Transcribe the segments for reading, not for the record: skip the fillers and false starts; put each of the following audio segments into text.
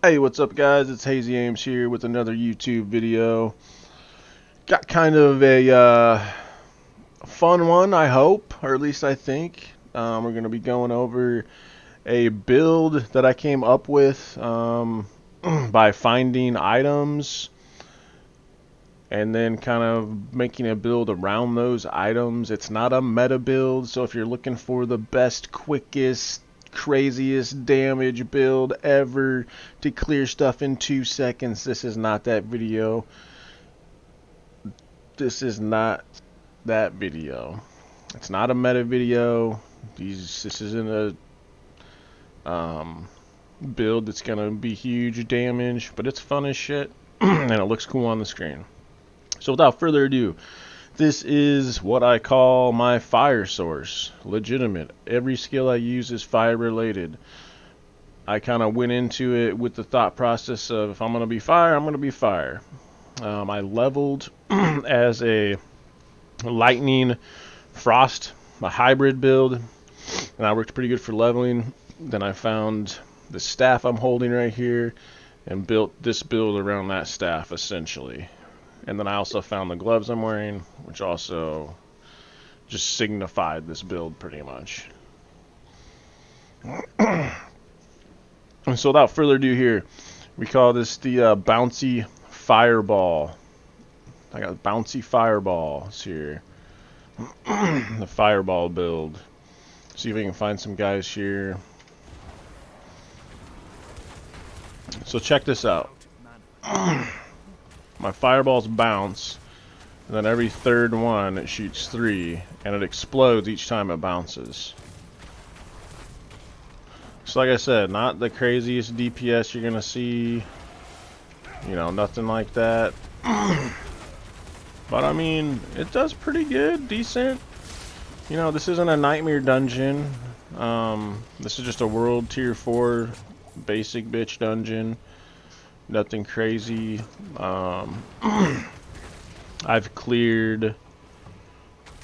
Hey, what's up guys? It's Hazy Ames here with another YouTube video. Got kind of a fun one, I hope, or at least I think. We're going to be going over a build that I came up with by finding items and then kind of making a build around those items. It's not a meta build, so if you're looking for the best, quickest, craziest damage build ever to clear stuff in 2 seconds, this is not that video. This is not that video. It's not a meta video. This isn't a build that's gonna be huge damage, but it's fun as shit and it looks cool on the screen. So without further ado, this is what I call my fire source. Legitimate. Every skill I use is fire related. I kind of went into it with the thought process of if I'm going to be fire, I'm going to be fire. I leveled as a lightning frost, a hybrid build, and that worked pretty good for leveling. Then I found the staff I'm holding right here and built this build around that staff essentially. And then I also found the gloves I'm wearing, which also just signified this build pretty much. And so without further ado here, we call this the Bouncy Fireball. I got Bouncy Fireballs here. The Fireball build. See if we can find some guys here. So check this out. My fireballs bounce, and then every third one it shoots 3, and it explodes each time it bounces. So like I said, not the craziest DPS you're gonna see, you know, nothing like that. But I mean, it does pretty good, decent. You know, this isn't a nightmare dungeon. This is just a world tier 4 basic bitch dungeon. Nothing crazy. I've cleared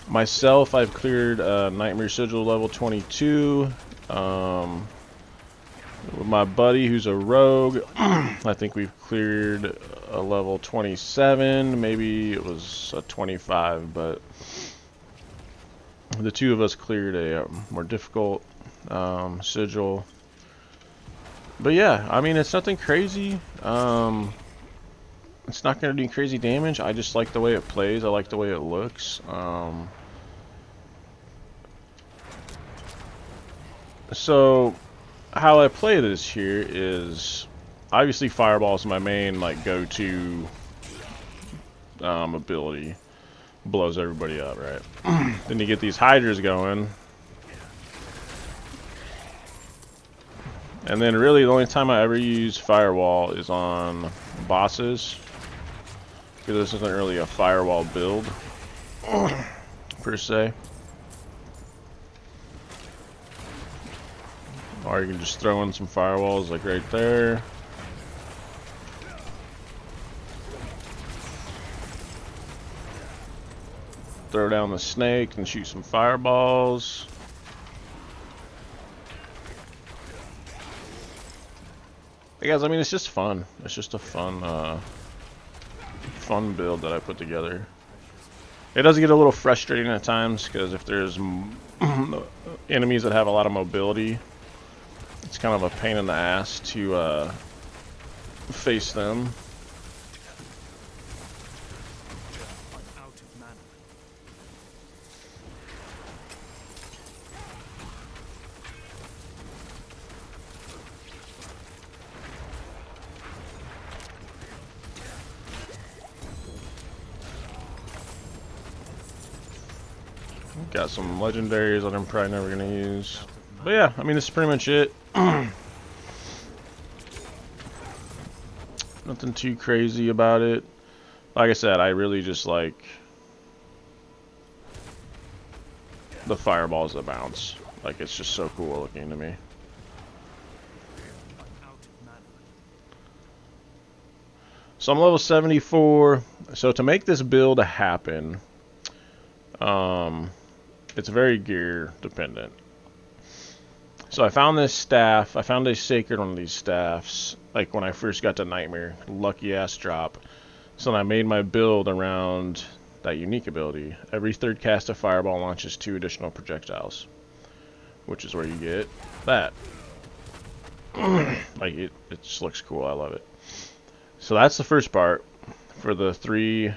myself. I've cleared Nightmare Sigil level 22. With my buddy who's a rogue, I think we've cleared a level 27. Maybe it was a 25, but the two of us cleared a more difficult sigil. But yeah, I mean, it's nothing crazy. It's not going to do crazy damage. I just like the way it plays. I like the way it looks. So how I play this here is obviously Fireball is my main like go-to ability. Blows everybody up, right? Then you get these Hydras going. And then really the only time I ever use Firewall is on bosses, because this isn't really a Firewall build per se. Or you can just throw in some firewalls like right there. Throw down the snake and shoot some fireballs. Hey guys, I mean, it's just fun. It's just a fun build that I put together. It does get a little frustrating at times because if there's enemies that have a lot of mobility, it's kind of a pain in the ass to face them. Got some legendaries that I'm probably never gonna use. But yeah, I mean, this is pretty much it. Nothing too crazy about it. Like I said, I really just like the fireballs that bounce. Like, it's just so cool looking to me. So I'm level 74. So to make this build happen, it's very gear dependent. So I found this staff. I found a sacred one of these staffs, like when I first got to Nightmare. Lucky ass drop. So I made my build around that unique ability. Every third cast of Fireball launches 2 additional projectiles, which is where you get that. Like it just looks cool. I love it. So that's the first part. For the 3,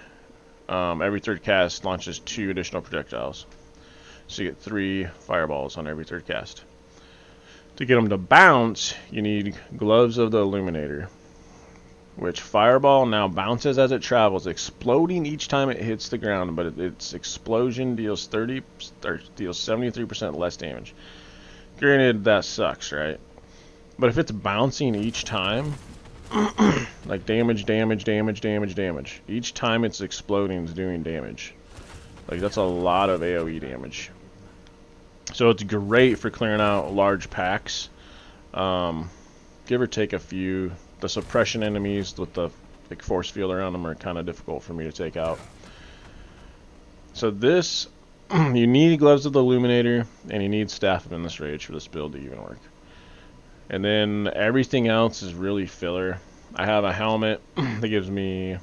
every third cast launches 2 additional projectiles. So you get 3 fireballs on every third cast. To get them to bounce, you need Gloves of the Illuminator, which Fireball now bounces as it travels, exploding each time it hits the ground, but its explosion deals 73% less damage. Granted, that sucks, right? But if it's bouncing each time, like damage, each time it's exploding is doing damage. Like that's a lot of AoE damage. So it's great for clearing out large packs. Give or take a few. The suppression enemies with the like force field around them are kind of difficult for me to take out. So this, you need Gloves of the Illuminator, and you need Staff of Endless Rage for this build to even work. And then everything else is really filler. I have a helmet that gives me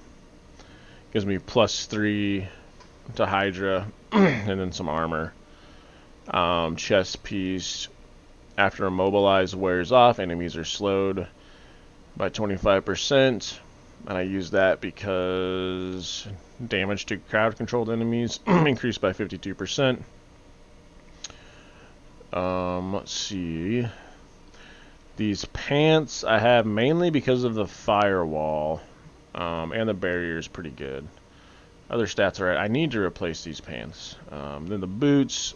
+3 to Hydra, and then some armor. Chest piece. After Immobilize wears off, enemies are slowed by 25%, and I use that because damage to crowd controlled enemies increased by 52%. Let's see. These pants I have mainly because of the firewall, and the barrier is pretty good. Other stats are right. I need to replace these pants. Then the boots.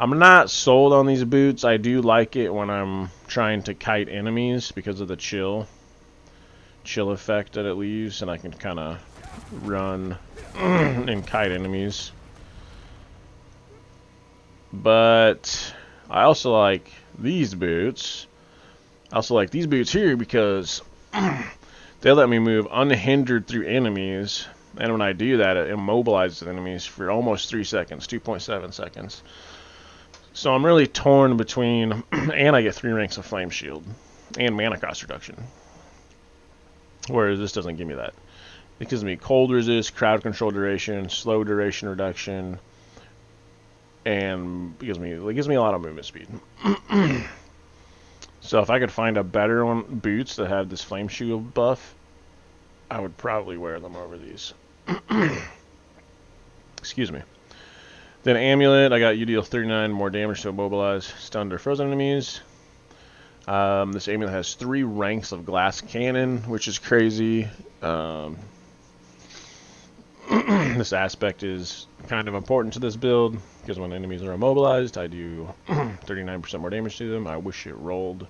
I'm not sold on these boots. I do like it when I'm trying to kite enemies because of the chill effect that it leaves, and I can kind of run and kite enemies. But I also like these boots. I also like these boots here because they let me move unhindered through enemies, and when I do that, it immobilizes enemies for almost 3 seconds, 2.7 seconds. So I'm really torn between, and I get 3 ranks of Flame Shield and mana cost reduction, whereas this doesn't give me that. It gives me cold resist, crowd control duration, slow duration reduction, and it gives me a lot of movement speed. So if I could find a better one, boots that had this Flame Shield buff, I would probably wear them over these. Excuse me. Then Amulet, I got you deal 39 more damage to immobilize stunned or frozen enemies. This amulet has 3 ranks of glass cannon, which is crazy. This aspect is kind of important to this build because when enemies are immobilized, I do 39% more damage to them. I wish it rolled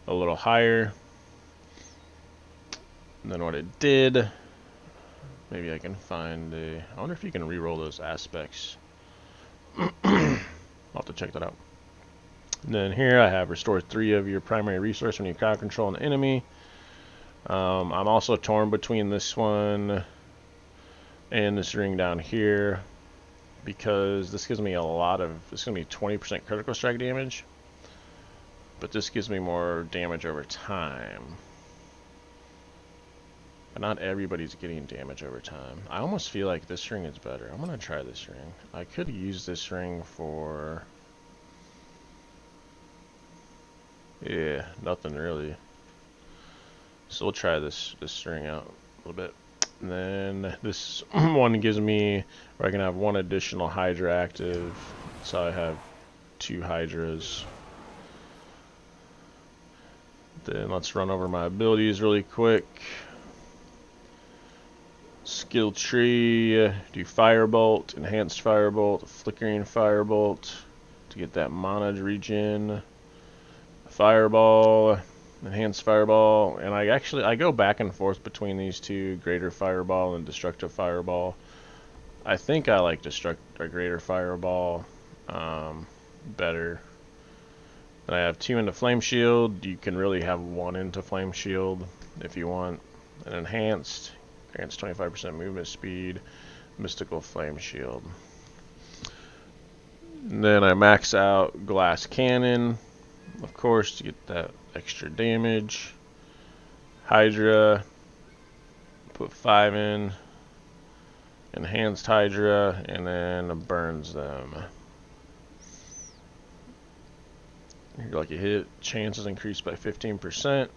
a little higher than what it did. Maybe I can find a... I wonder if you can re-roll those aspects. I'll have to check that out. And then here I have restore 3 of your primary resource when you crowd control an enemy. I'm also torn between this one and this ring down here because this gives me this is going to be 20% critical strike damage, but this gives me more damage over time. But not everybody's getting damage over time. I almost feel like this ring is better. I'm going to try this ring. I could use this ring for... yeah, nothing really. So we'll try this ring out a little bit. And then this one gives me where I can have 1 additional Hydra active. So I have 2 Hydras. Then let's run over my abilities really quick. Skill tree, do Firebolt, Enhanced Firebolt, Flickering Firebolt to get that mana regen. Fireball, Enhanced Fireball, and I go back and forth between these two, Greater Fireball and Destructive Fireball. I think I like Greater Fireball better. Then I have 2 into Flame Shield. You can really have 1 into Flame Shield if you want. An Enhanced, grants 25% movement speed, Mystical Flame Shield. And then I max out glass cannon, of course, to get that extra damage. Hydra, put 5 in. Enhanced Hydra, and then burns them. Your lucky hit chances increased by 15%.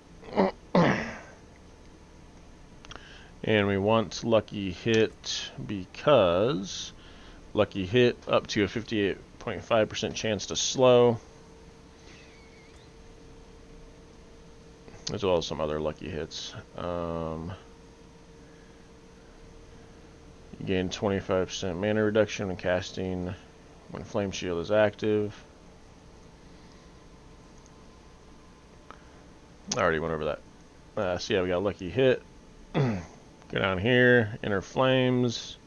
And we want lucky hit because lucky hit up to a 58.5% chance to slow, as well as some other lucky hits. You gain 25% mana reduction when casting when Flame Shield is active. I already went over that. So yeah, we got a lucky hit. Go down here, Inner Flames.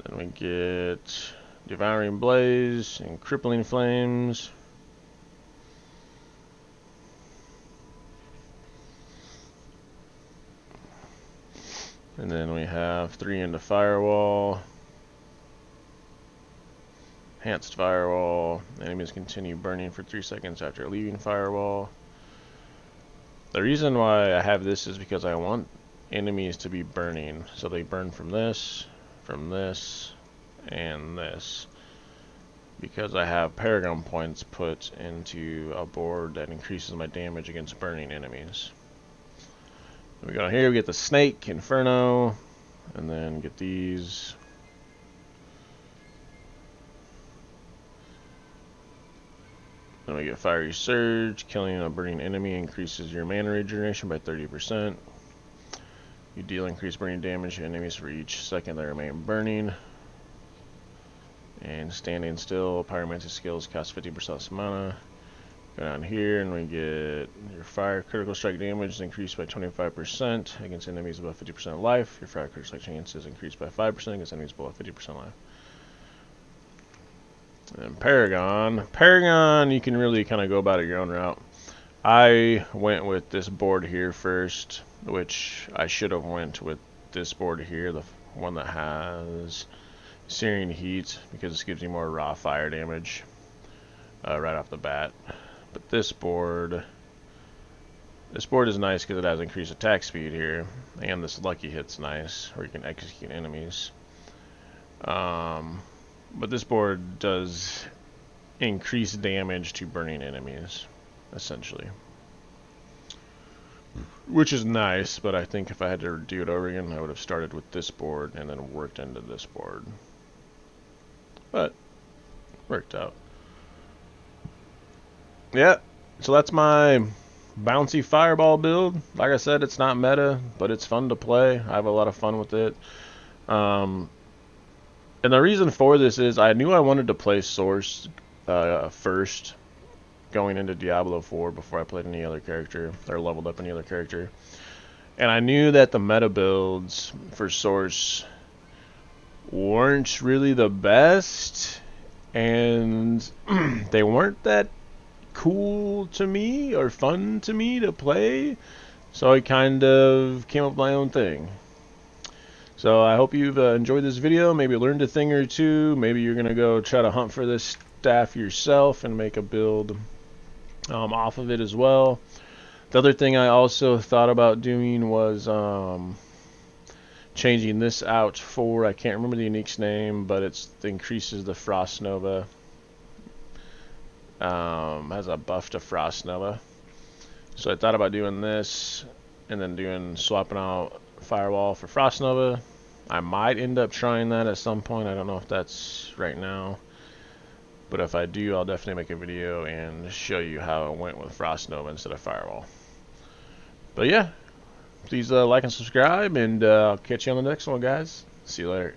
Then we get Devouring Blaze and Crippling Flames. And then we have 3 into Firewall. Enhanced Firewall. Enemies continue burning for 3 seconds after leaving Firewall. The reason why I have this is because I want enemies to be burning. So they burn from this, and this. Because I have Paragon points put into a board that increases my damage against burning enemies. We go here, we get the Snake, Inferno, and then get these. Then we get Fiery Surge. Killing a burning enemy increases your mana regeneration by 30%. You deal increased burning damage to enemies for each second they remain burning. And Standing Still, Pyromancy skills cost 50% less mana. Go down here and we get your fire critical strike damage is increased by 25% against enemies above 50% life. Your fire critical strike chance is increased by 5% against enemies below 50% life. And Paragon, you can really kind of go about it your own route. I went with this board here first, which I should have went with this board here, the one that has Searing Heat, because this gives you more raw fire damage right off the bat. But this board is nice because it has increased attack speed here, and this lucky hit's nice, where you can execute enemies. But this board does increase damage to burning enemies, essentially. Which is nice, but I think if I had to do it over again, I would have started with this board and then worked into this board. But, worked out. Yeah, so that's my Bouncy Fireball build. Like I said, it's not meta, but it's fun to play. I have a lot of fun with it. And the reason for this is I knew I wanted to play Source first, going into Diablo 4 before I played any other character, or leveled up any other character. And I knew that the meta builds for Source weren't really the best, and they weren't that cool to me or fun to me to play, so I kind of came up with my own thing. So I hope you've enjoyed this video, maybe learned a thing or two. Maybe you're going to go try to hunt for this staff yourself and make a build off of it as well. The other thing I also thought about doing was changing this out for, I can't remember the unique's name, but it increases the Frost Nova. Has a buff to Frost Nova. So I thought about doing this and then swapping out Firewall for Frost Nova. I might end up trying that at some point. I don't know if that's right now, but if I do, I'll definitely make a video and show you how it went with Frost Nova instead of Firewall. But yeah, please like and subscribe, and I'll catch you on the next one, guys. See you later.